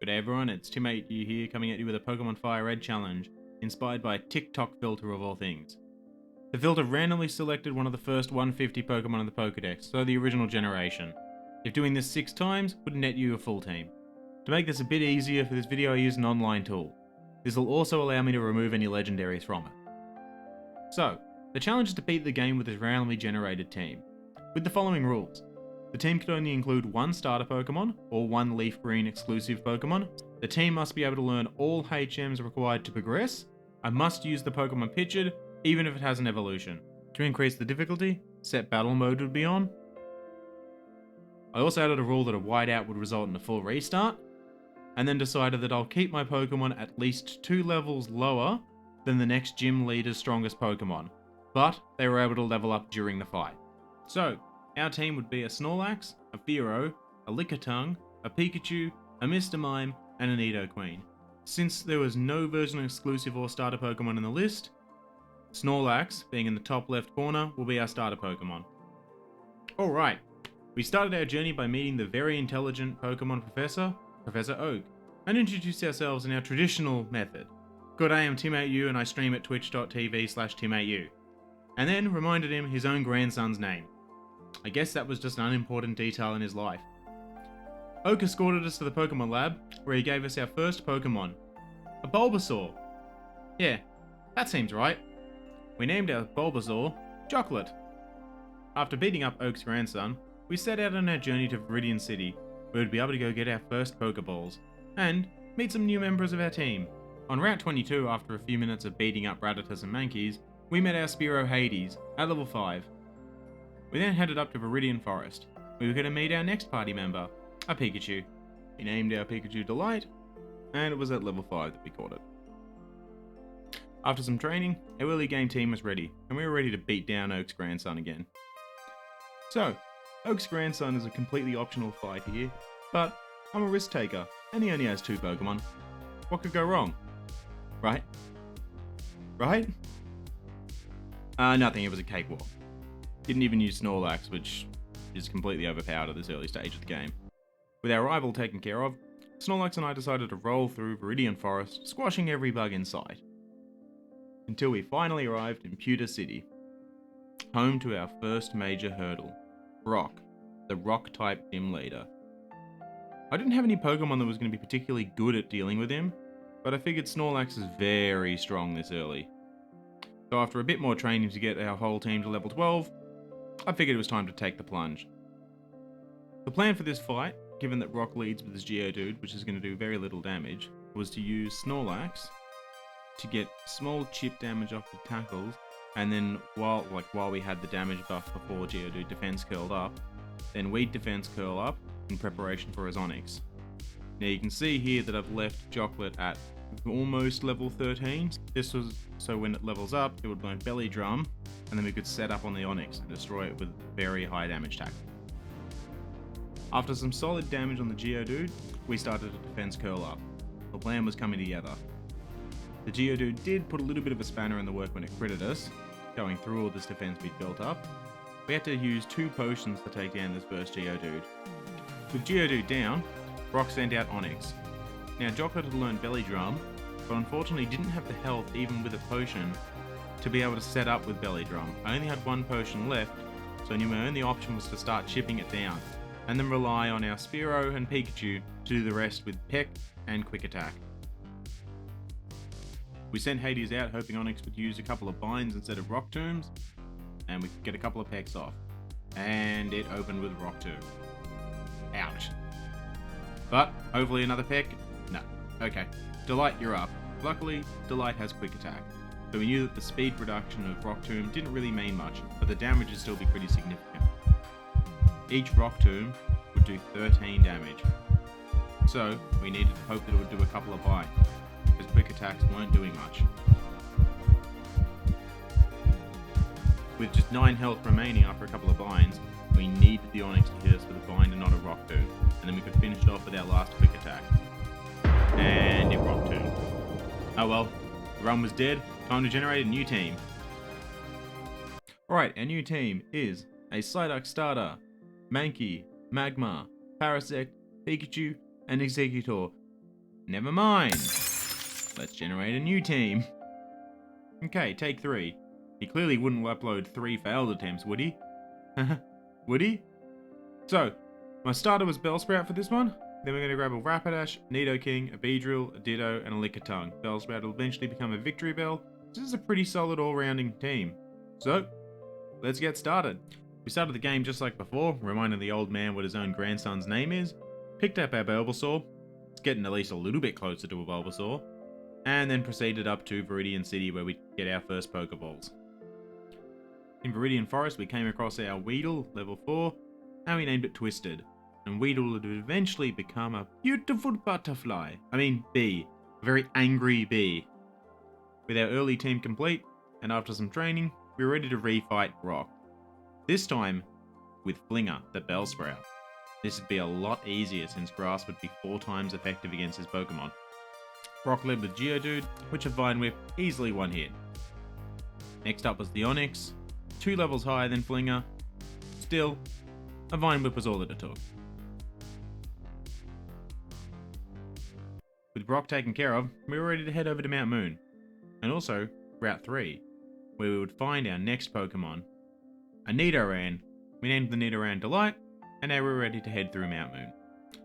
G'day everyone, it's Tim8U here coming at you with a Pokemon Firered challenge, inspired by a TikTok filter of all things. The filter randomly selected one of the first 150 Pokemon in the Pokedex, so the original generation. If doing this 6 times, would net you a full team. To make this a bit easier for this video I used an online tool. This will also allow me to remove any legendaries from it. So, the challenge is to beat the game with this randomly generated team, with the following rules. The team can only include one starter Pokemon, or one Leaf Green exclusive Pokemon. The team must be able to learn all HMs required to progress. I must use the Pokemon pictured, even if it has an evolution. To increase the difficulty, set battle mode would be on. I also added a rule that a whiteout would result in a full restart, and then decided that I'll keep my Pokemon at least 2 levels lower than the next gym leader's strongest Pokemon, but they were able to level up during the fight. So, our team would be a Snorlax, a Fearow, a Lickitung, a Pikachu, a Mr. Mime, and an Nidoqueen. Since there was no version exclusive or starter Pokemon in the list, Snorlax, being in the top left corner, will be our starter Pokemon. Alright, we started our journey by meeting the very intelligent Pokemon Professor, Professor Oak, and introduced ourselves in our traditional method. Good day, I'm Tim8U and I stream at twitch.tv/Tim8U. And then reminded him his own grandson's name. I guess that was just an unimportant detail in his life. Oak escorted us to the Pokemon Lab, where he gave us our first Pokemon. A Bulbasaur. Yeah, that seems right. We named our Bulbasaur Chocolate. After beating up Oak's grandson, we set out on our journey to Viridian City, where we'd be able to go get our first Pokeballs, and meet some new members of our team. On Route 22, after a few minutes of beating up Rattatas and Mankeys, we met our Spearow Hades, at level 5. We then headed up to Viridian Forest. We were going to meet our next party member, a Pikachu. We named our Pikachu Delight, and it was at level 5 that we caught it. After some training, our early game team was ready, and we were ready to beat down Oak's grandson again. So, Oak's grandson is a completely optional fight here, but I'm a risk taker, and he only has 2 Pokemon. What could go wrong? Right? Right? Nothing, it was a cakewalk. Didn't even use Snorlax, which is completely overpowered at this early stage of the game. With our rival taken care of, Snorlax and I decided to roll through Viridian Forest, squashing every bug in sight. Until we finally arrived in Pewter City, home to our first major hurdle, Brock, the Rock-type gym leader. I didn't have any Pokemon that was going to be particularly good at dealing with him, but I figured Snorlax is very strong this early. So after a bit more training to get our whole team to level 12, I figured it was time to take the plunge. The plan for this fight, given that Rock leads with his Geodude, which is going to do very little damage, was to use Snorlax to get small chip damage off the tackles, and then while we had the damage buff before Geodude defense curled up, then we'd defense curl up in preparation for his Onyx. Now you can see here that I've left Chocolate at almost level 13. This was so when it levels up, it would learn Belly Drum, and then we could set up on the Onyx and destroy it with very high damage tackle. After some solid damage on the Geodude, we started to defense curl up. The plan was coming together. The Geodude did put a little bit of a spanner in the work when it critted us, going through all this defense we'd built up. We had to use 2 potions to take down this first Geodude. With Geodude down, Brock sent out Onyx. Now Chocolate had learned Belly Drum, but unfortunately didn't have the health even with a potion to be able to set up with Belly Drum. I only had 1 potion left, so I knew my only option was to start chipping it down, and then rely on our Spearow and Pikachu to do the rest with Peck and Quick Attack. We sent Hades out hoping Onyx would use a couple of binds instead of Rock Tombs, and we could get a couple of Pecks off. And it opened with Rock Tomb. Ouch. But hopefully another Peck. No. Okay. Delight, you're up. Luckily, Delight has Quick Attack, so we knew that the speed reduction of Rock Tomb didn't really mean much, but the damage would still be pretty significant. Each Rock Tomb would do 13 damage, so we needed to hope that it would do a couple of bites, because Quick Attacks weren't doing much. With just 9 health remaining after a couple of binds, we needed the Onyx to hit us with a bind and not a Rock Tomb, and then we could finish it off with our last Quick Attack. And it Rock Tomb. Oh well, the run was dead, time to generate a new team. Alright, our new team is a Psyduck starter, Mankey, Magmar, Parasect, Pikachu, and Executor, Never mind. Let's generate a new team. Okay, take 3. He clearly wouldn't upload 3 failed attempts, would he? Would he? So, my starter was Bellsprout for this one. Then we're going to grab a Rapidash, Nidoking, a Beedrill, a Ditto, and a Lickitung. Bellsprout will eventually become a Victory Bell. This is a pretty solid all-rounding team. So, let's get started. We started the game just like before, reminding the old man what his own grandson's name is. Picked up our Bulbasaur. It's getting at least a little bit closer to a Bulbasaur. And then proceeded up to Viridian City where we get our first Pokeballs. In Viridian Forest we came across our Weedle, level 4, and we named it Twisted. And Weedle would eventually become a beautiful butterfly. I mean bee. A very angry bee. With our early team complete, and after some training, we were ready to refight Brock. This time, with Flinger, the Bellsprout. This would be a lot easier since Grass would be 4 times effective against his Pokemon. Brock led with Geodude, which a Vine Whip easily one hit. Next up was the Onyx, 2 levels higher than Flinger. Still, a Vine Whip was all that it took. With Brock taken care of, we were ready to head over to Mount Moon, and also Route 3, where we would find our next Pokemon, a Nidoran. We named the Nidoran Delight, and now we're ready to head through Mount Moon.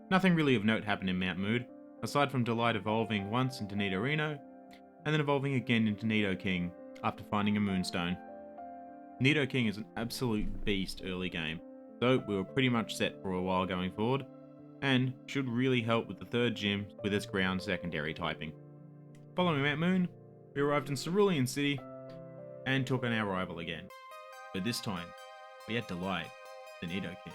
Nothing really of note happened in Mount Moon, aside from Delight evolving once into Nidorino, and then evolving again into Nidoking after finding a Moonstone. Nidoking is an absolute beast early game, so we were pretty much set for a while going forward, and should really help with the 3rd gym with its ground secondary typing. Following Mount Moon, we arrived in Cerulean City, and took on our rival again. But this time, we had Delight, the Nidoking.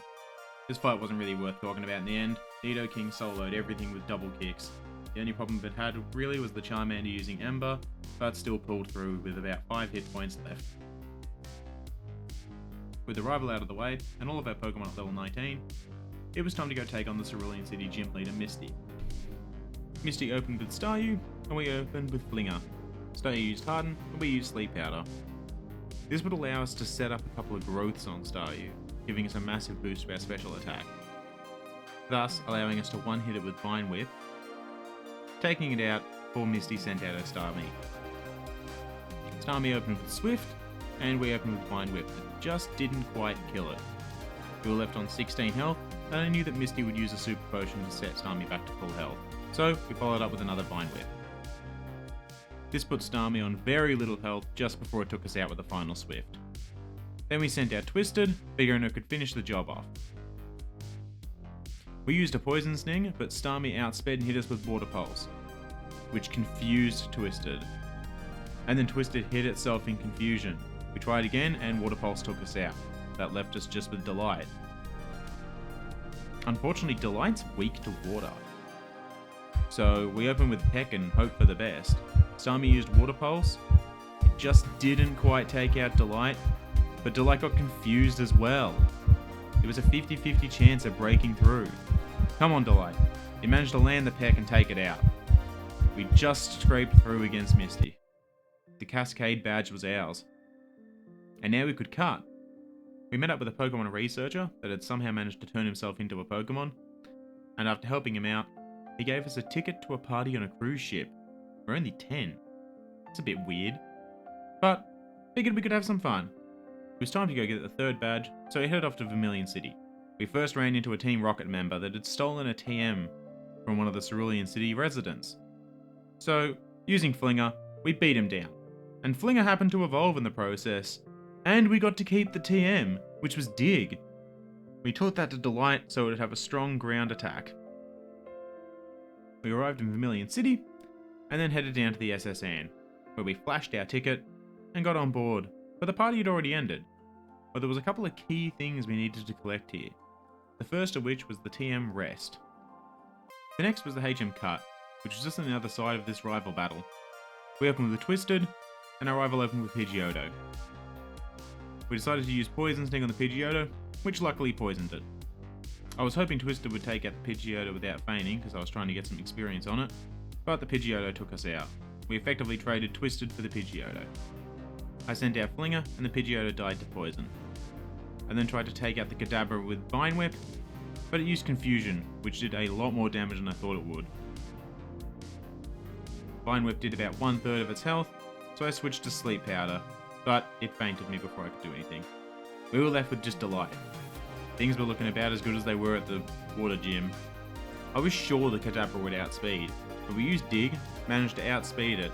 This fight wasn't really worth talking about in the end. Nidoking soloed everything with double kicks. The only problem it had really was the Charmander using Ember, but still pulled through with about 5 hit points left. With the rival out of the way, and all of our Pokemon at level 19, it was time to go take on the Cerulean City gym leader Misty. Misty opened with Staryu, and we opened with Flinger. Staryu used Harden, and we used Sleep Powder. This would allow us to set up a couple of growths on Staryu, giving us a massive boost to our special attack, thus allowing us to one-hit it with Vine Whip, taking it out before Misty sent out her Starmie. Starmie opened with Swift, and we opened with Vine Whip, but just didn't quite kill it. We were left on 16 health, and I knew that Misty would use a Super Potion to set Starmie back to full health, so we followed up with another Vine Whip. This put Starmie on very little health just before it took us out with a final Swift. Then we sent out Twisted, figuring it could finish the job off. We used a Poison Sting, but Starmie outsped and hit us with Water Pulse, which confused Twisted. And then Twisted hit itself in confusion. We tried again, and Water Pulse took us out. That left us just with Delight. Unfortunately, Delight's weak to water. So we opened with Peck and hope for the best. Starmie used Water Pulse. It just didn't quite take out Delight, but Delight got confused as well. It was a 50-50 chance of breaking through. Come on, Delight. You managed to land the Peck and take it out. We just scraped through against Misty. The Cascade badge was ours. And now we could cut. We met up with a Pokemon researcher that had somehow managed to turn himself into a Pokemon, and after helping him out, he gave us a ticket to a party on a cruise ship. We're only 10. It's a bit weird, but figured we could have some fun. It was time to go get the 3rd badge, so we headed off to Vermilion City. We first ran into a Team Rocket member that had stolen a TM from one of the Cerulean City residents. So, using Flinger, we beat him down. And Flinger happened to evolve in the process, and we got to keep the TM, which was Dig. We taught that to Delight so it would have a strong ground attack. We arrived in Vermilion City, and then headed down to the SSN, where we flashed our ticket and got on board, but the party had already ended. But there was a couple of key things we needed to collect here, the first of which was the TM Rest. The next was the HM Cut, which was just on the other side of this rival battle. We opened with a Twisted, and our rival opened with Pidgeotto. We decided to use Poison Sting on the Pidgeotto, which luckily poisoned it. I was hoping Twisted would take out the Pidgeotto without feigning, because I was trying to get some experience on it, but the Pidgeotto took us out. We effectively traded Twisted for the Pidgeotto. I sent out Flinger, and the Pidgeotto died to poison. I then tried to take out the Kadabra with Vine Whip, but it used Confusion, which did a lot more damage than I thought it would. Vine Whip did about 1/3 of its health, so I switched to Sleep Powder, but it fainted me before I could do anything. We were left with just Delight. Things were looking about as good as they were at the water gym. I was sure the Kadabra would outspeed, but we used Dig, managed to outspeed it.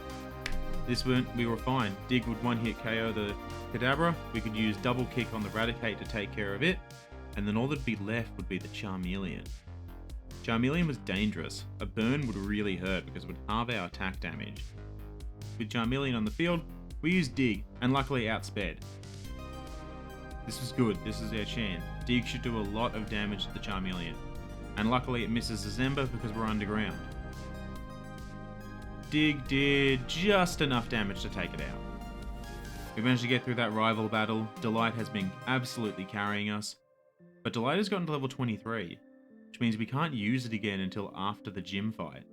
We were fine. Dig would one-hit KO the Kadabra, we could use double kick on the Raticate to take care of it, and then all that'd be left would be the Charmeleon. Charmeleon was dangerous. A burn would really hurt because it would halve our attack damage. With Charmeleon on the field, we used Dig, and luckily outsped. This was good, this is our chance. Dig should do a lot of damage to the Charmeleon, and luckily it misses the Zemba because we're underground. Dig did just enough damage to take it out. We managed to get through that rival battle. Delight has been absolutely carrying us, but Delight has gotten to level 23, which means we can't use it again until after the gym fight.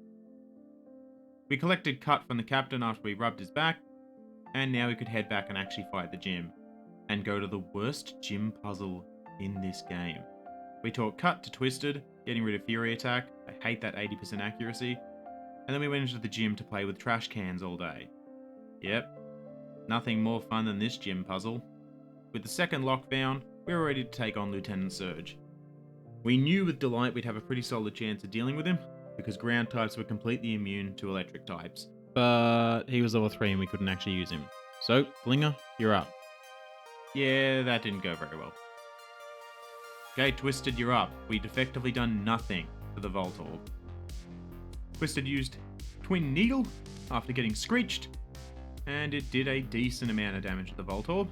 We collected Cut from the captain after we rubbed his back, and now we could head back and actually fight the gym, and go to the worst gym puzzle in this game. We taught Cut to Twisted, getting rid of Fury Attack. I hate that 80% accuracy. And then we went into the gym to play with trash cans all day. Yep, nothing more fun than this gym puzzle. With the second lockdown, we were ready to take on Lieutenant Surge. We knew with Delight we'd have a pretty solid chance of dealing with him, because ground types were completely immune to electric types. But he was level 3 and we couldn't actually use him. So, Flinger, you're up. Yeah, that didn't go very well. Okay, Twisted, you're up. We'd effectively done nothing to the Voltorb. Twisted used Twin Needle after getting screeched, and it did a decent amount of damage to the Voltorb,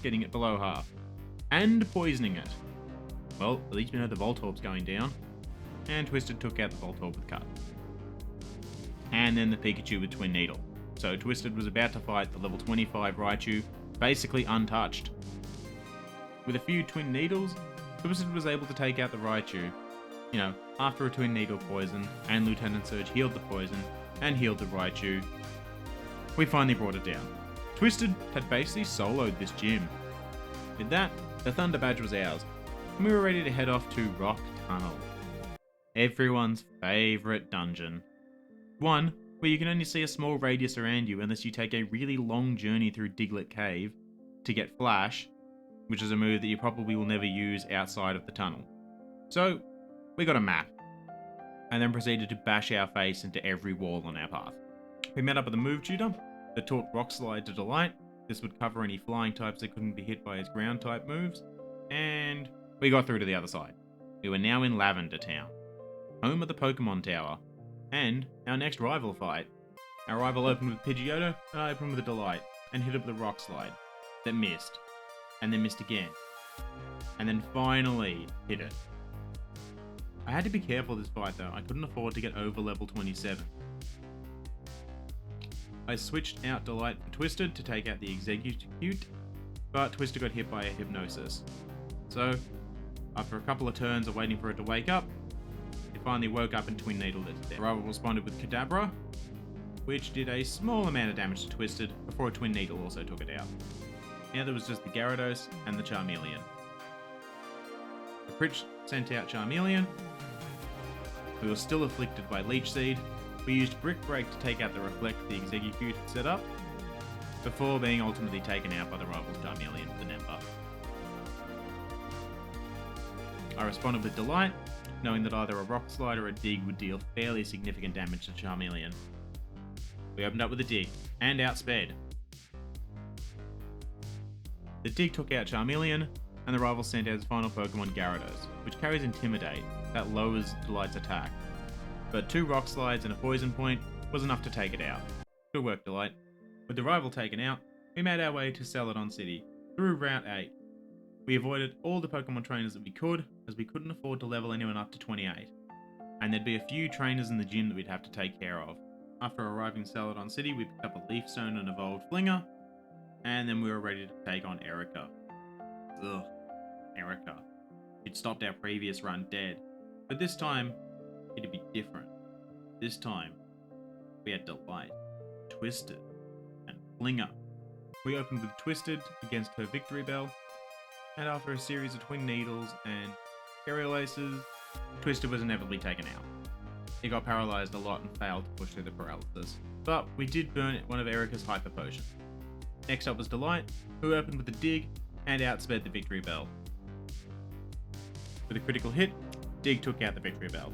getting it below half, and poisoning it. Well, at least we know the Voltorb's going down, and Twisted took out the Voltorb with Cut. And then the Pikachu with Twin Needle. So Twisted was about to fight the level 25 Raichu, basically untouched. With a few Twin Needles, Twisted was able to take out the Raichu. You know, after a Twin Needle poison, and Lieutenant Surge healed the poison, and healed the Raichu, we finally brought it down. Twisted had basically soloed this gym. With that, the Thunder Badge was ours, and we were ready to head off to Rock Tunnel. Everyone's favourite dungeon. One, where you can only see a small radius around you unless you take a really long journey through Diglett Cave to get Flash, which is a move that you probably will never use outside of the tunnel. So, we got a map, and then proceeded to bash our face into every wall on our path. We met up with a move tutor that taught Rock Slide to Delight. This would cover any flying types that couldn't be hit by his ground type moves, and we got through to the other side. We were now in Lavender Town, home of the Pokemon Tower, and our next rival fight. Our rival opened with Pidgeotto, and I opened with a Delight, and hit up the Rock Slide, that missed, and then missed again, and then finally hit it. I had to be careful this fight though, I couldn't afford to get over level 27. I switched out Delight for Twisted to take out the Execute, but Twisted got hit by a Hypnosis. So, after a couple of turns of waiting for it to wake up, it finally woke up and Twin Needled it to death. Rival responded with Kadabra, which did a small amount of damage to Twisted before a Twin Needle also took it out. Now there was just the Gyarados and the Charmeleon. The Pritch sent out Charmeleon. We were still afflicted by Leech Seed. We used Brick Break to take out the Reflect the Execute set up, before being ultimately taken out by the rival's Charmeleon with the net buff. I responded with Delight, knowing that either a Rock Slide or a Dig would deal fairly significant damage to Charmeleon. We opened up with a Dig, and outsped. The Dig took out Charmeleon, and the rival sent out his final Pokemon Gyarados, which carries Intimidate, that lowers Delight's attack. But 2 Rock Slides and a Poison Point was enough to take it out. Good work, Delight. With the rival taken out, we made our way to Celadon City, through Route 8. We avoided all the Pokemon trainers that we could, as we couldn't afford to level anyone up to 28. And there'd be a few trainers in the gym that we'd have to take care of. After arriving in Celadon City, we picked up a Leaf Stone and evolved Flinger, and then we were ready to take on Erica. Ugh, Erica. She'd stopped our previous run dead, but this time, it'd be different. This time, we had Delight, Twisted, and Flinger. We opened with Twisted against her Victory Bell, and after a series of Twin Needles and Aerial Aces, Twisted was inevitably taken out. it got paralyzed a lot and failed to push through the paralysis. But we did burn one of Erica's hyper potions. Next up was Delight, who opened with a dig and outsped the victory bell. With a critical hit, Dig took out the victory bell.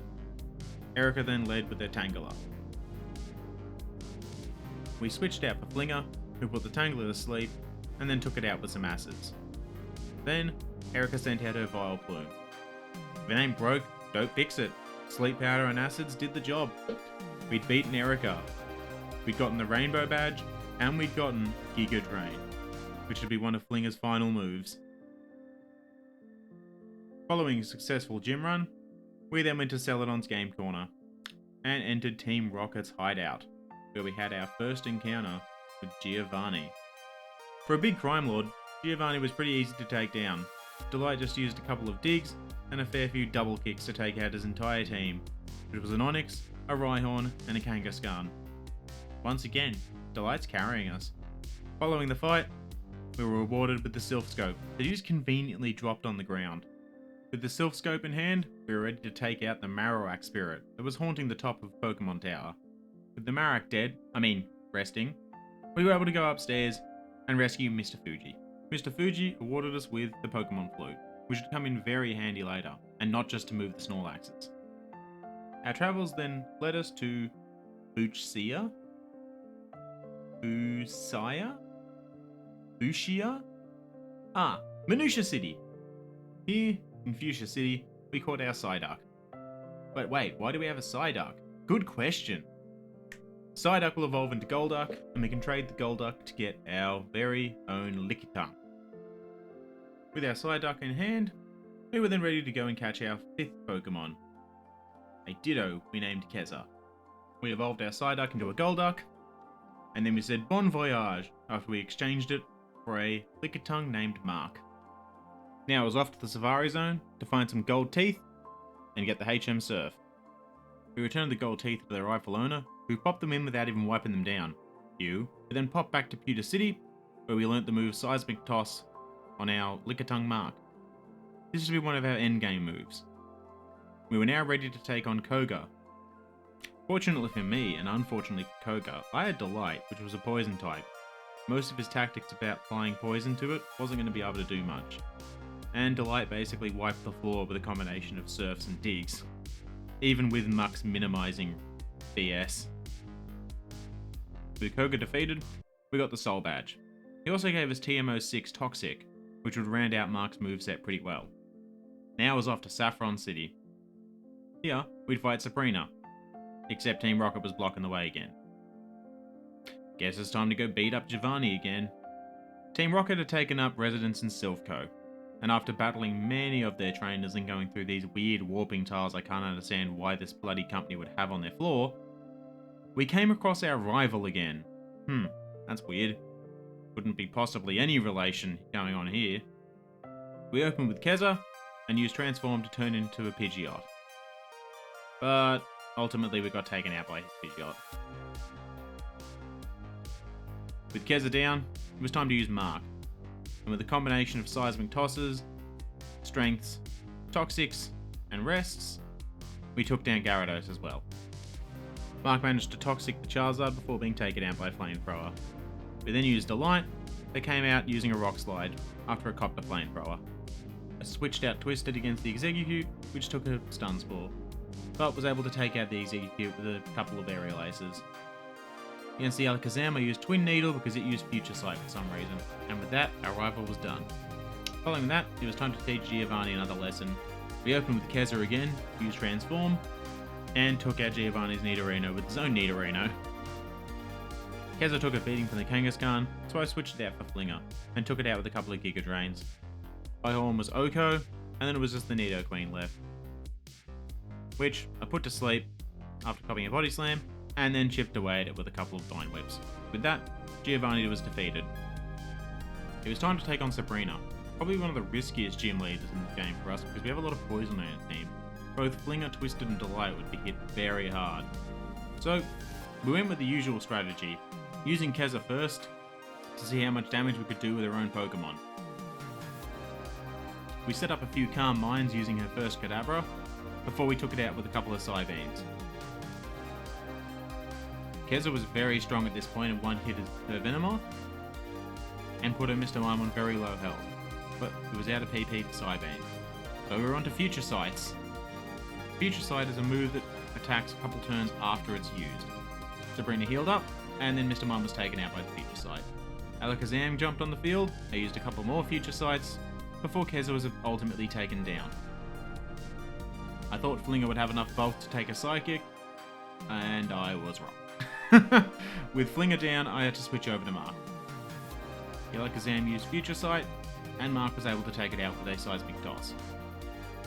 Erica then led with her Tangela. We switched out for Flinger, who put the Tangela to sleep, and then took it out with some acids. Then, Erica sent out her Vile Plume. If it ain't broke, don't fix it. Sleep powder and acids did the job. We'd beaten Erica. We'd gotten the Rainbow Badge, and we'd gotten Giga Drain, which would be one of Flinger's final moves. Following a successful gym run, we then went to Celadon's Game Corner, and entered Team Rocket's hideout, where we had our first encounter with Giovanni. For a big crime lord, Giovanni was pretty easy to take down. Delight just used a couple of digs and a fair few double kicks to take out his entire team, which was an Onyx, a Rhyhorn, and a Kangaskhan. Once again, Delight's carrying us. Following the fight, we were rewarded with the Sylph Scope that he just conveniently dropped on the ground. With the Sylph Scope in hand, we were ready to take out the Marowak spirit that was haunting the top of Pokemon Tower. With the Marowak resting, we were able to go upstairs and rescue Mr. Fuji. Mr. Fuji awarded us with the Pokemon Flute, which would come in very handy later, and not just to move the Snorlaxes. Our travels then led us to Fuchsia? Minutia City. Here, in Fuchsia City, we caught our Psyduck. But wait, why do we have a Psyduck? Good question. Psyduck will evolve into Golduck, and we can trade the Golduck to get our very own Lickitung. With our Psyduck in hand, we were then ready to go and catch our 5th Pokemon, a Ditto we named Keza. We evolved our Psyduck into a Golduck, and then we said Bon Voyage after we exchanged it for a Lickitung named Mark. Now I was off to the Safari Zone to find some gold teeth and get the HM Surf. We returned the gold teeth to their rightful owner, who popped them in without even wiping them down. We then popped back to Pewter City, where we learnt the move Seismic Toss on our Lickitung Mark. This would be one of our endgame moves. We were now ready to take on Koga. Fortunately for me, and unfortunately for Koga, I had Delight, which was a poison type. Most of his tactics about applying poison to it wasn't going to be able to do much. And Delight basically wiped the floor with a combination of surfs and digs, even with Muck's minimizing BS. With Koga defeated, we got the Soul Badge. He also gave us TMO6 Toxic, which would round out Mark's moveset pretty well. Now I was off to Saffron City. Here, we'd fight Sabrina, except Team Rocket was blocking the way again. Guess it's time to go beat up Giovanni again. Team Rocket had taken up residence in Silphco, and after battling many of their trainers and going through these weird warping tiles I can't understand why this bloody company would have on their floor, we came across our rival again. That's weird. Couldn't be possibly any relation going on here. We opened with Keza and used Transform to turn into a Pidgeot. But ultimately we got taken out by Pidgeot. With Keza down, it was time to use Mark. And with a combination of Seismic Tosses, Strengths, Toxics, and Rests, we took down Gyarados as well. Mark managed to Toxic the Charizard before being taken out by a Flamethrower. We then used a Light that came out using a Rock Slide after it copped the Flamethrower. I switched out Twisted against the Exeggcute, which took a Stun Spore, but was able to take out the Exeggcute with a couple of Aerial Aces. Against the Alakazam, I used Twin Needle because it used Future Sight for some reason, and with that, our rival was done. Following that, it was time to teach Giovanni another lesson. We opened with Keza again, used Transform, and took out Giovanni's Nidorino with his own Nidorino. Keza took a beating from the Kangaskhan, so I switched it out for Flinger, and took it out with a couple of Giga Drains. Rhyhorn was Oko, and then it was just the Nidoqueen left, which I put to sleep after copying a Body Slam, and then chipped away at it with a couple of Vine Whips. With that, Giovanni was defeated. It was time to take on Sabrina, probably one of the riskiest gym leaders in this game for us because we have a lot of poison on our team. Both Flinger, Twisted, and Delight would be hit very hard. So, we went with the usual strategy, using Keza first to see how much damage we could do with her own Pokemon. We set up a few Calm Minds using her first Kadabra, before we took it out with a couple of Psybeams. Keza was very strong at this point and one hit her Venomoth, and put her Mr. Mime on very low health, but it was out of PP for Psybeam. So we're on to Future Sights. Future Sight is a move that attacks a couple turns after it's used. Sabrina healed up, and then Mr. Mime was taken out by the Future Sight. Alakazam jumped on the field, I used a couple more Future Sights, before Keza was ultimately taken down. I thought Flinger would have enough bulk to take a Psychic, and I was wrong. With Flinger down, I had to switch over to Mark. Alakazam used Future Sight, and Mark was able to take it out with a Seismic Toss.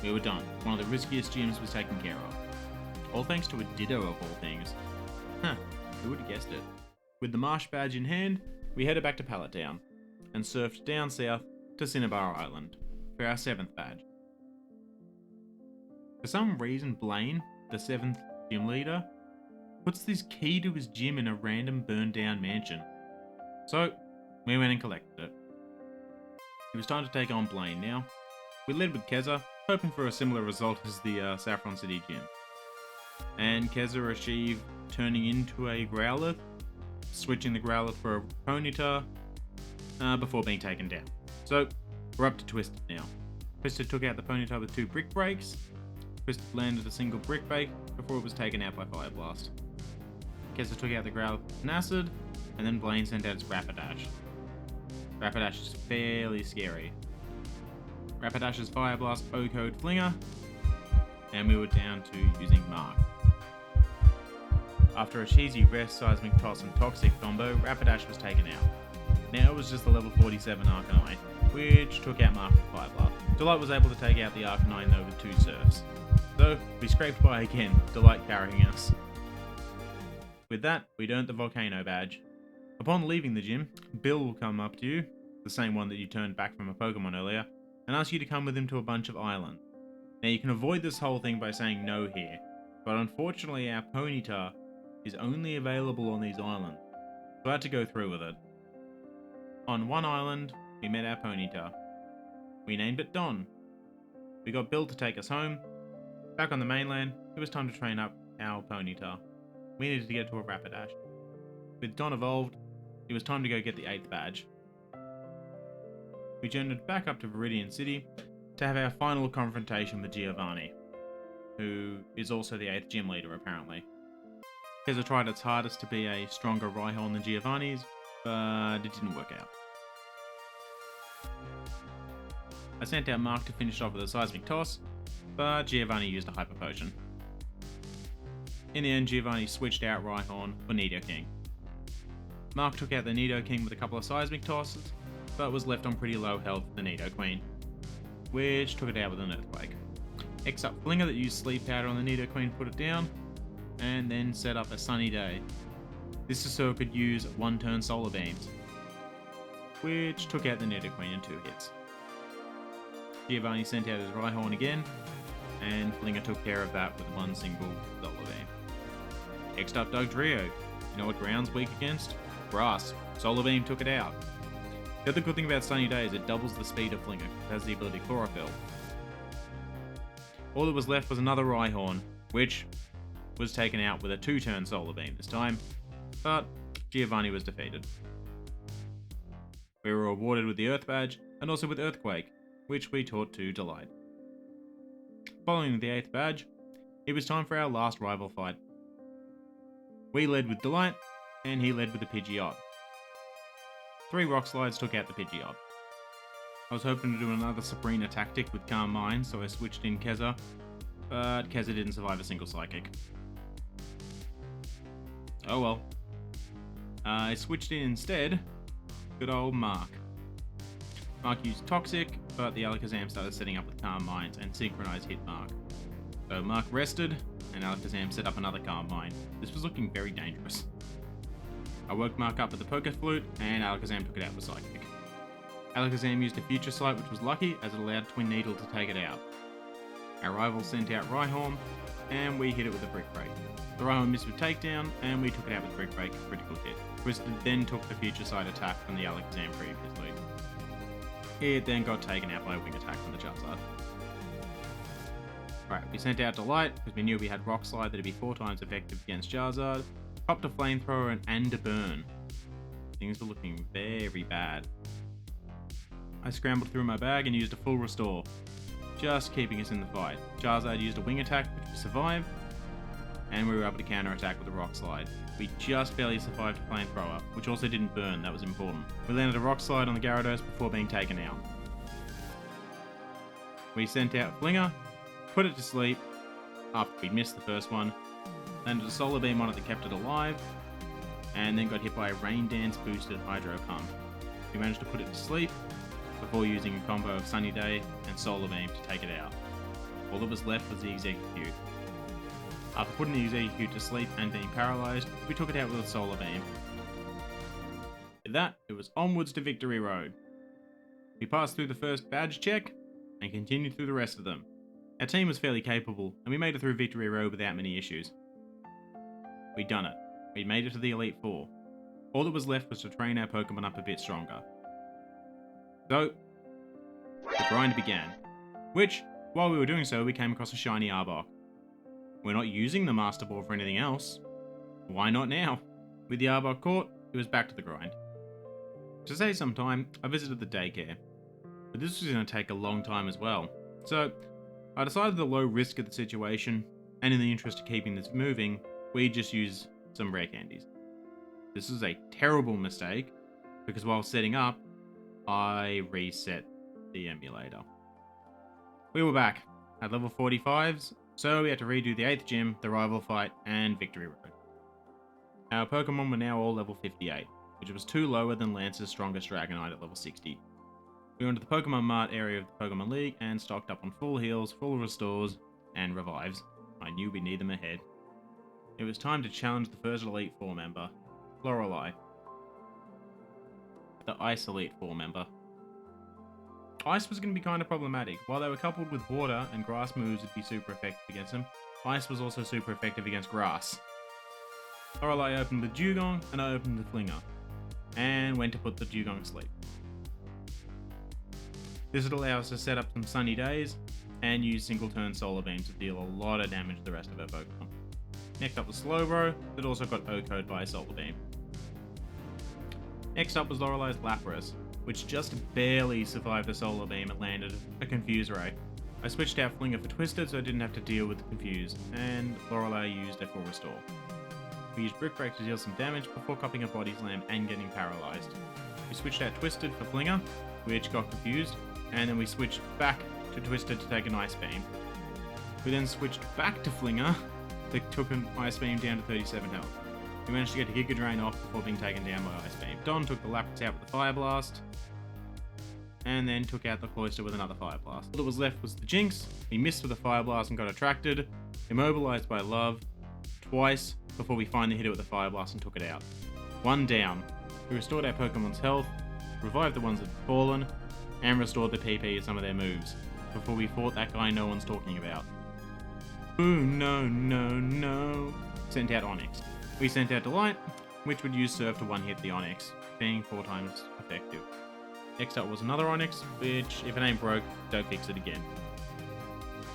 We were done. One of the riskiest gyms was taken care of. All thanks to a Ditto of all things. Who would have guessed it? With the Marsh badge in hand, we headed back to Pallet Town, and surfed down south to Cinnabar Island for our 7th badge. For some reason, Blaine, the 7th gym leader, puts this key to his gym in a random burned down mansion. So, we went and collected it. It was time to take on Blaine now. We led with Keza, hoping for a similar result as the Saffron City gym. And Keza achieved turning into a Growlithe, switching the Growlithe for a Ponyta, before being taken down. So, we're up to Twisted now. Twisted took out the Ponyta with 2 Brick Breaks. Twisted landed a single Brick Break before it was taken out by Fire Blast. Keza took out the Growlithe with an Acid, and then Blaine sent out its Rapidash. Rapidash is fairly scary. Rapidash's Fire Blast O-Code Flinger, and we were down to using Mark. After a cheesy Rest, Seismic Toss and Toxic combo, Rapidash was taken out. Now it was just the level 47 Arcanine, which took out Mark with Fire Blast. Delight was able to take out the Arcanine though with 2 Surfs. So, we scraped by again, Delight carrying us. With that, we'd earned the Volcano badge. Upon leaving the gym, Bill will come up to you, the same one that you turned back from a Pokemon earlier, and ask you to come with him to a bunch of islands. Now you can avoid this whole thing by saying no here, but unfortunately our Ponyta is only available on these islands, so I had to go through with it. On one island, we met our Ponyta. We named it Don. We got Bill to take us home. Back on the mainland, it was time to train up our Ponyta. We needed to get to a Rapidash. With Don evolved, it was time to go get the 8th badge. We journeyed back up to Viridian City to have our final confrontation with Giovanni, who is also the 8th gym leader apparently. Keza tried its hardest to be a stronger Rhyhorn than Giovanni's, but it didn't work out. I sent out Mark to finish off with a Seismic Toss, but Giovanni used a Hyper Potion. In the end, Giovanni switched out Rhyhorn for Nidoking. Mark took out the Nidoking with a couple of Seismic Tosses, but was left on pretty low health with the Nidoqueen, which took it out with an Earthquake. X up Flinger that used Sleep Powder on the Nidoqueen, put it down, and then set up a Sunny Day. This is so it could use 1-turn Solar Beams, which took out the Nidoqueen in 2 hits. Giovanni sent out his Rhyhorn again, and Flinger took care of that with 1 single Solar Beam. Next up, Dugtrio. You know what ground's weak against? Grass. Solar Beam took it out. The other good thing about Sunny Day is it doubles the speed of Flinger. It has the ability Chlorophyll. All that was left was another Rhyhorn, which was taken out with a 2-turn Solar Beam this time, but Giovanni was defeated. We were rewarded with the Earth Badge, and also with Earthquake, which we taught to Delight. Following the 8th badge, it was time for our last rival fight. We led with Delight, and he led with the Pidgeot. 3 Rock Slides took out the Pidgeot. I was hoping to do another Sabrina tactic with Calm Mind, so I switched in Keza, but Keza didn't survive a single Psychic. Oh well. I switched in instead good old Mark. Mark used Toxic, but the Alakazam started setting up with Calm Minds and Synchronized hit Mark. So Mark rested, and Alakazam set up another Calm Mind. This was looking very dangerous. I woke Mark up with the Poké Flute, and Alakazam took it out with Psychic. Alakazam used a Future Sight, which was lucky, as it allowed Twin Needle to take it out. Our rival sent out Rhyhorn, and we hit it with a Brick Break. The Rhyhorn missed with Takedown, and we took it out with Brick Break, critical hit. Twisted then took the Future Sight attack from the Alakazam previously. It then got taken out by a Wing attack from the Charizard. Alright, we sent out Delight, because we knew we had Rock Slide that'd be 4 times effective against Charizard, popped a flamethrower and a burn. Things were looking very bad. I scrambled through my bag and used a full restore, just keeping us in the fight. Charizard used a wing attack, which we survived, and we were able to counter-attack with a rock slide. We just barely survived a flamethrower, which also didn't burn, that was important. We landed a rock slide on the Gyarados before being taken out. We sent out Flinger, put it to sleep, after we missed the first one, landed a Solar Beam on it that kept it alive, and then got hit by a Rain Dance boosted Hydro Pump. We managed to put it to sleep before using a combo of Sunny Day and Solar Beam to take it out. All that was left was the Execute. After putting the Execute to sleep and being paralysed, we took it out with a Solar Beam. With that, it was onwards to Victory Road. We passed through the first badge check and continued through the rest of them. Our team was fairly capable, and we made it through Victory Road without many issues. We'd done it. We'd made it to the Elite Four. All that was left was to train our Pokemon up a bit stronger. So, the grind began, which, while we were doing so, we came across a shiny Arbok. We're not using the Master Ball for anything else. Why not now? With the Arbok caught, it was back to the grind. To save some time, I visited the daycare, but this was going to take a long time as well. So, I decided the low risk of the situation, and in the interest of keeping this moving, we'd just use some rare candies. This was a terrible mistake, because while setting up, I reset the emulator. We were back at level 45s, so we had to redo the 8th gym, the rival fight, and Victory Road. Our Pokemon were now all level 58, which was 2 lower than Lance's strongest Dragonite at level 60. We went to the Pokemon Mart area of the Pokemon League and stocked up on full heals, full restores, and revives. I knew we'd need them ahead. It was time to challenge the first Elite Four member, Lorelei. The Ice Elite Four member. Ice was going to be kind of problematic. While they were coupled with water and grass moves would be super effective against them, Ice was also super effective against grass. Lorelei opened with Dugong and I opened with Flinger, and went to put the Dugong to sleep. This would allow us to set up some sunny days and use single turn Solar Beams to deal a lot of damage to the rest of our Pokemon. Next up was Slowbro, that also got OHKO'd by a Solar Beam. Next up was Lorelei's Lapras, which just barely survived the Solar Beam and landed a Confuse Ray. I switched out Flinger for Twisted so I didn't have to deal with the Confuse, and Lorelei used a full restore. We used Brick Break to deal some damage before copping a Body Slam and getting paralysed. We switched out Twisted for Flinger, which got confused, and then we switched back to Twisted to take an Ice Beam. We then switched back to Flinger that took an Ice Beam down to 37 health. We managed to get a Giga Drain off before being taken down by Ice Beam. Don took the Lapras out with the Fire Blast, and then took out the Cloyster with another Fire Blast. All that was left was the Jinx. He missed with a Fire Blast and got attracted, immobilized by Love twice before we finally hit it with a Fire Blast and took it out. One down. We restored our Pokemon's health, revived the ones that had fallen, and restored the PP of some of their moves before we fought that guy no one's talking about. Ooh, no, no, no. Sent out Onyx. We sent out Delight, which would use Surf to one-hit the Onyx, being 4 times effective. Next up was another Onyx, which, if it ain't broke, don't fix it again.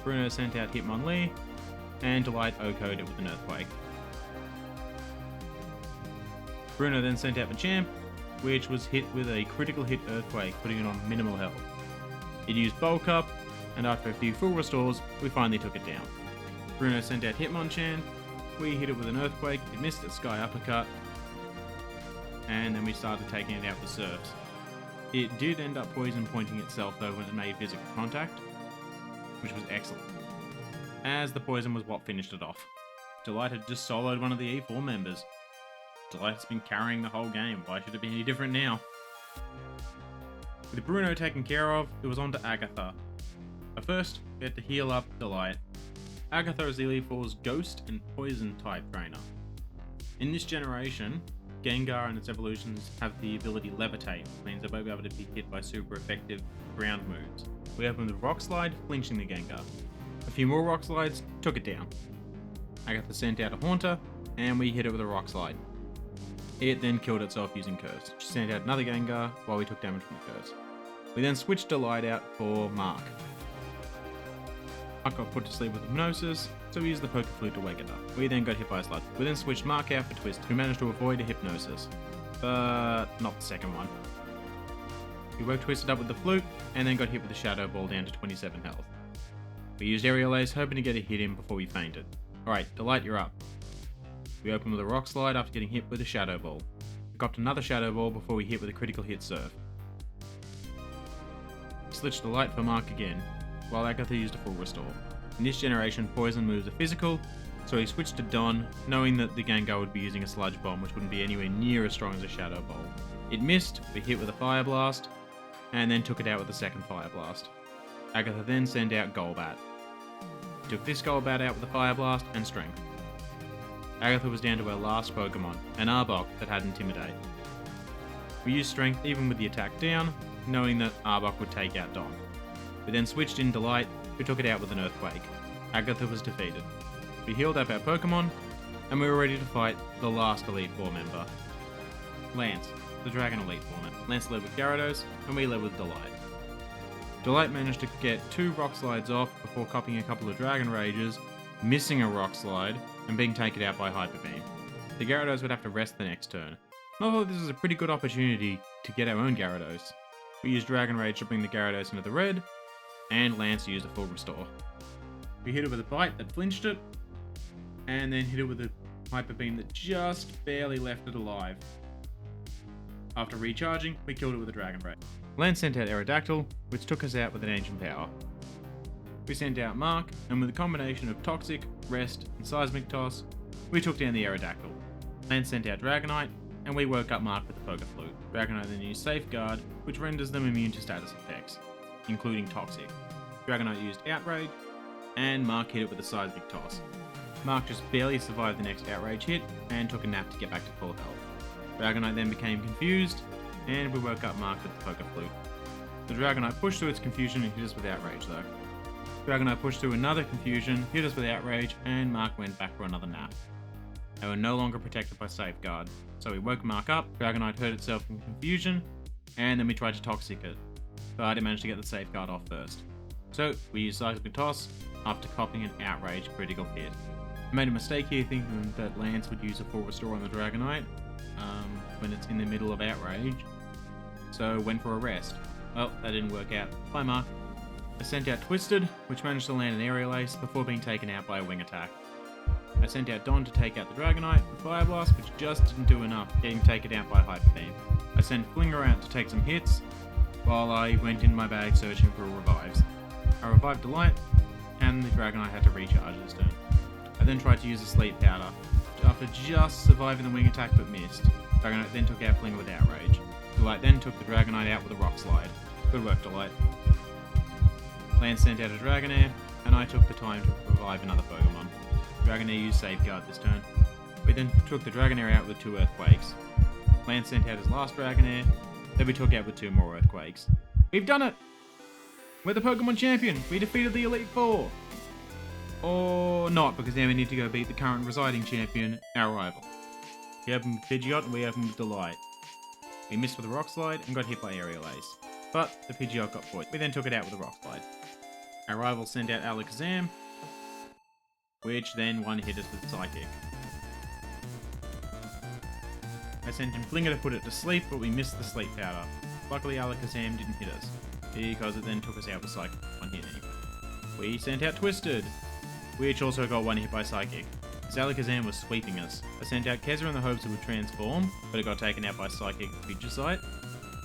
Bruno sent out Hitmonlee, and Delight OHKO'd it with an Earthquake. Bruno then sent out Machamp, which was hit with a critical hit Earthquake, putting it on minimal health. It used Bulk Up, and after a few full restores, we finally took it down. Bruno sent out Hitmonchan, we hit it with an Earthquake, it missed a Sky Uppercut, and then we started taking it out with Surfs. It did end up poison pointing itself though when it made physical contact, which was excellent, as the poison was what finished it off. Delight had just soloed one of the E4 members. Delight's been carrying the whole game, why should it be any different now? With Bruno taken care of, it was on to Agatha. But first, we had to heal up Delight. Agatha is the Elite Four's Ghost and Poison type trainer. In this generation, Gengar and its evolutions have the ability Levitate, which means they won't be able to be hit by super effective ground moves. We opened with Rock Slide, flinching the Gengar. A few more Rock Slides, took it down. Agatha sent out a Haunter, and we hit it with a Rock Slide. It then killed itself using Curse. She sent out another Gengar while we took damage from the Curse. We then switched Delight out for Mark. got put to sleep with hypnosis, so we used the Poke Flute to wake it up. We then got hit by a sludge. We then switched Mark out for Twist, who managed to avoid a hypnosis, but not the second one. We woke Twisted up with the Flute, and then got hit with the Shadow Ball down to 27 health. We used Aerial Ace, hoping to get a hit in before we fainted. Alright, Delight, you're up. We opened with a Rock Slide after getting hit with a Shadow Ball. We copped another Shadow Ball before we hit with a critical hit Surf. We switched Delight for Mark again, while Agatha used a full restore. In this generation, Poison moves are physical, so he switched to Don, knowing that the Gengar would be using a Sludge Bomb, which wouldn't be anywhere near as strong as a Shadow Ball. It missed, we hit with a Fire Blast, and then took it out with a second Fire Blast. Agatha then sent out Golbat. We took this Golbat out with a Fire Blast and Strength. Agatha was down to her last Pokemon, an Arbok that had Intimidate. We used Strength even with the attack down, knowing that Arbok would take out Don. We then switched in Delight, who took it out with an Earthquake. Agatha was defeated. We healed up our Pokemon, and we were ready to fight the last Elite Four member, Lance, the Dragon Elite Four member. Lance led with Gyarados, and we led with Delight. Delight managed to get 2 Rock Slides off before copping a couple of Dragon Rages, missing a Rock Slide, and being taken out by Hyper Beam. The Gyarados would have to rest the next turn. I thought this was a pretty good opportunity to get our own Gyarados. We used Dragon Rage to bring the Gyarados into the red, and Lance used a full restore. We hit it with a Bite that flinched it, and then hit it with a Hyper Beam that just barely left it alive. After recharging, we killed it with a Dragon Rage. Lance sent out Aerodactyl, which took us out with an Ancient Power. We sent out Mark, and with a combination of Toxic, Rest, and Seismic Toss, we took down the Aerodactyl. Lance sent out Dragonite, and we woke up Mark with the Poke Flute. Dragonite then used Safeguard, which renders them immune to status effects, including Toxic. Dragonite used Outrage, and Mark hit it with a Seismic Toss. Mark just barely survived the next Outrage hit, and took a nap to get back to full health. Dragonite then became confused, and we woke up Mark with the Poke Flute. The Dragonite pushed through its confusion and hit us with Outrage though. Dragonite pushed through another confusion, hit us with Outrage, and Mark went back for another nap. They were no longer protected by Safeguard, so we woke Mark up, Dragonite hurt itself in confusion, and then we tried to Toxic it, but it managed to get the Safeguard off first. So we used Seismic Toss after copping an Outrage critical hit. I made a mistake here thinking that Lance would use a full restore on the Dragonite when it's in the middle of Outrage, so went for a rest. Well, that didn't work out. Bye Mark. I sent out Twisted, which managed to land an Aerial Ace before being taken out by a Wing Attack. I sent out Don to take out the Dragonite with Fire Blast, which just didn't do enough, getting taken out by Hyper Beam. I sent Flinger out to take some hits, while I went in my bag searching for revives. I revived Delight, and the Dragonite had to recharge this turn. I then tried to use a Sleep Powder, after just surviving the Wing Attack but missed. Dragonite then took out Flinger with Outrage. Delight then took the Dragonite out with a Rock Slide. Good work, Delight. Lance sent out a Dragonair, and I took the time to revive another Pokemon. Dragonair used Safeguard this turn. We then took the Dragonair out with 2 Earthquakes. Lance sent out his last Dragonair, then we took out with 2 more Earthquakes. We've done it! We're the Pokemon Champion! We defeated the Elite Four! Or not, because now we need to go beat the current residing champion, our rival. He opened with Pidgeot and we opened with Delight. We missed with a Rock Slide and got hit by Aerial Ace, but the Pidgeot got poisoned. We then took it out with a Rock Slide. Our rival sent out Alakazam, which then one hit us with Psychic. I sent in Flinger to put it to sleep, but we missed the Sleep Powder. Luckily Alakazam didn't hit us, because it then took us out with Psychic, 1 hit anyway. We sent out Twisted, which also got 1 hit by Psychic. As Alakazam was sweeping us. I sent out Keza in the hopes it would transform, but it got taken out by Psychic Pidgeot.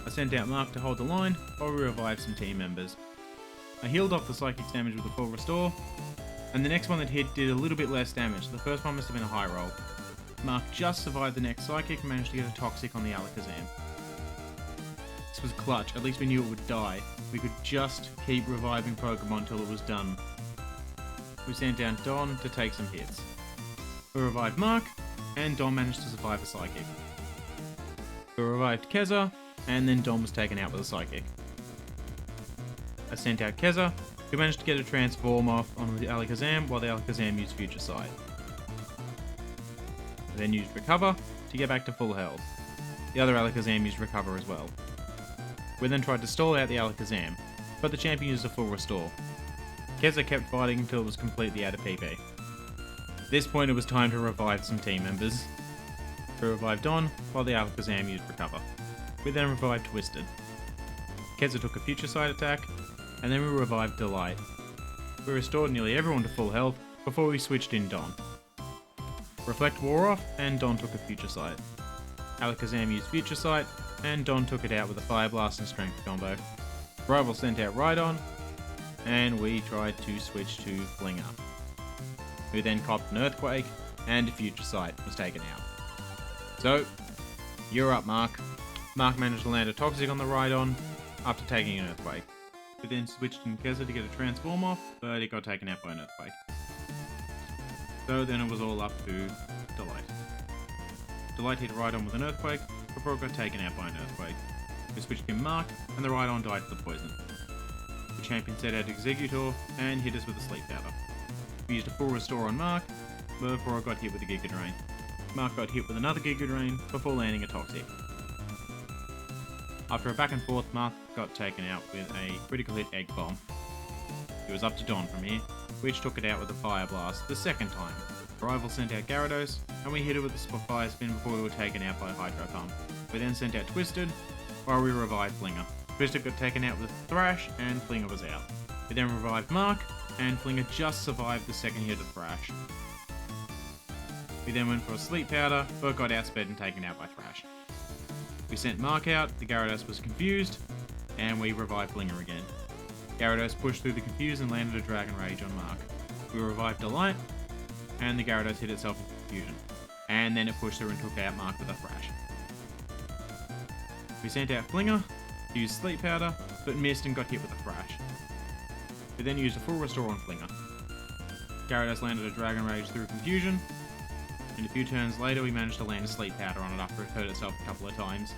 I sent out Mark to hold the line, while we revived some team members. I healed off the Psychic's damage with a full restore, and the next one that hit did a little bit less damage. The first one must have been a high roll. Mark just survived the next Psychic and managed to get a Toxic on the Alakazam. This was clutch, at least we knew it would die. We could just keep reviving Pokemon till it was done. We sent down Don to take some hits. We revived Mark, and Don managed to survive a Psychic. We revived Keza, and then Don was taken out with a Psychic. I sent out Keza, who managed to get a Transform off on the Alakazam while the Alakazam used Future Sight. I then used Recover to get back to full health. The other Alakazam used Recover as well. We then tried to stall out the Alakazam, but the champion used a full restore. Keza kept fighting until it was completely out of PP. At this point it was time to revive some team members. We revived Don, while the Alakazam used Recover. We then revived Twisted. Keza took a Future Sight attack, and then we revived Delight. We restored nearly everyone to full health before we switched in Don. Reflect wore off, and Don took a Future Sight. Alakazam used Future Sight, and Don took it out with a Fire Blast and Strength combo. Rival sent out Rhydon, and we tried to switch to Flinger. We then copped an Earthquake, and a Future Sight was taken out. So, you're up, Mark. Mark managed to land a Toxic on the Rhydon after taking an Earthquake. We then switched in Keza to get a Transform off, but it got taken out by an Earthquake. So then it was all up to Delight. Delight hit Rhydon with an Earthquake before it got taken out by an Earthquake. We switched in Mark, and the Rhydon died to the poison. The champion set out Executor and hit us with a Sleep Powder. We used a full restore on Mark before it got hit with a Giga Drain. Mark got hit with another Giga Drain before landing a Toxic. After a back and forth, Mark got taken out with a critical hit Egg Bomb. It was up to Don from here, which took it out with a Fire Blast the second time. Rival sent out Gyarados, and we hit it with a Fire Spin before we were taken out by Hydro Pump. We then sent out Twisted, while we revived Flinger. Twisted got taken out with Thrash, and Flinger was out. We then revived Mark, and Flinger just survived the second hit of Thrash. We then went for a Sleep Powder, but got outsped and taken out by Thrash. We sent Mark out, the Gyarados was confused, and we revived Flinger again. Gyarados pushed through the confuse and landed a Dragon Rage on Mark. We revived Delight, and the Gyarados hit itself in confusion. And then it pushed through and took out Mark with a Thrash. We sent out Flinger, used Sleep Powder, but missed and got hit with a Thrash. We then used a full restore on Flinger. Gyarados landed a Dragon Rage through confusion, and a few turns later we managed to land a Sleep Powder on it after it hurt itself a couple of times.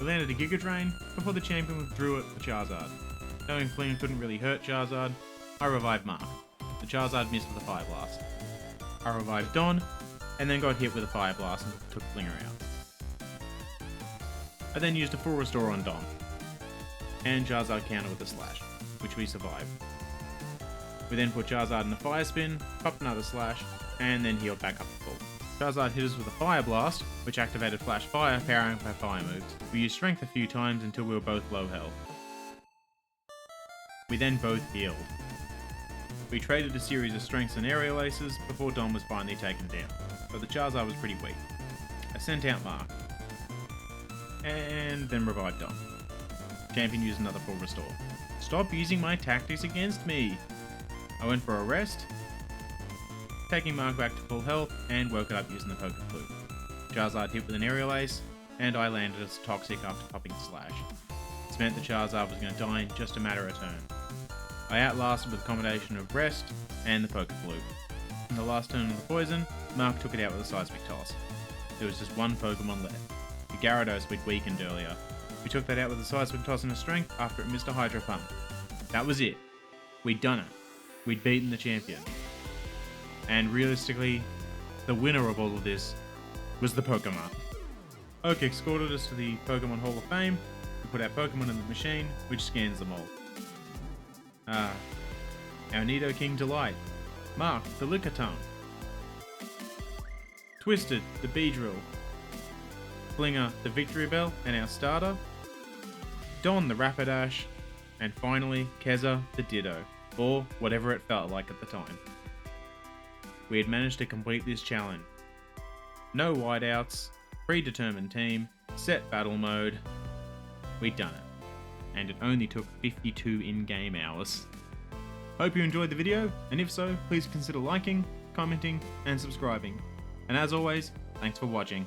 We landed a Giga Drain before the champion withdrew it for Charizard. Knowing Flinger couldn't really hurt Charizard, I revived Mark. The Charizard missed with a Fire Blast. I revived Don, and then got hit with a Fire Blast and took Flinger out. I then used a full restore on Don, and Charizard countered with a Slash, which we survived. We then put Charizard in a Fire Spin, popped another Slash, and then healed back up to full. Charizard hit us with a Fire Blast, which activated Flash Fire, powering up our fire moves. We used Strength a few times until we were both low health. We then both healed. We traded a series of Strengths and Aerial Aces before Don was finally taken down, but the Charizard was pretty weak. I sent out Mark, and then revived Don. Champion used another full restore. Stop using my tactics against me! I went for a rest, taking Mark back to full health, and woke it up using the Poke Flute. Charizard hit with an Aerial Ace, and I landed as Toxic after popping Slash. This meant the Charizard was going to die in just a matter of turn. I outlasted with a combination of Rest and the Poke Flute. In the last turn of the Poison, Mark took it out with a Seismic Toss. There was just one Pokemon left. The Gyarados we'd weakened earlier. We took that out with a Seismic Toss and a Strength after it missed a Hydro Pump. That was it. We'd done it. We'd beaten the champion. And realistically, the winner of all of this was the Pokemon. Oak escorted us to the Pokemon Hall of Fame. We put our Pokemon in the machine, which scans them all. Our Nidoking Delight. Mark, the Lickitung. Twisted, the Beedrill. Flinger, the Victory Bell, and our starter. Don, the Rapidash. And finally, Keza, the Ditto. Or whatever it felt like at the time. We had managed to complete this challenge. No whiteouts, predetermined team, set battle mode. We'd done it. And it only took 52 in-game hours. Hope you enjoyed the video, and if so, please consider liking, commenting, and subscribing. And as always, thanks for watching.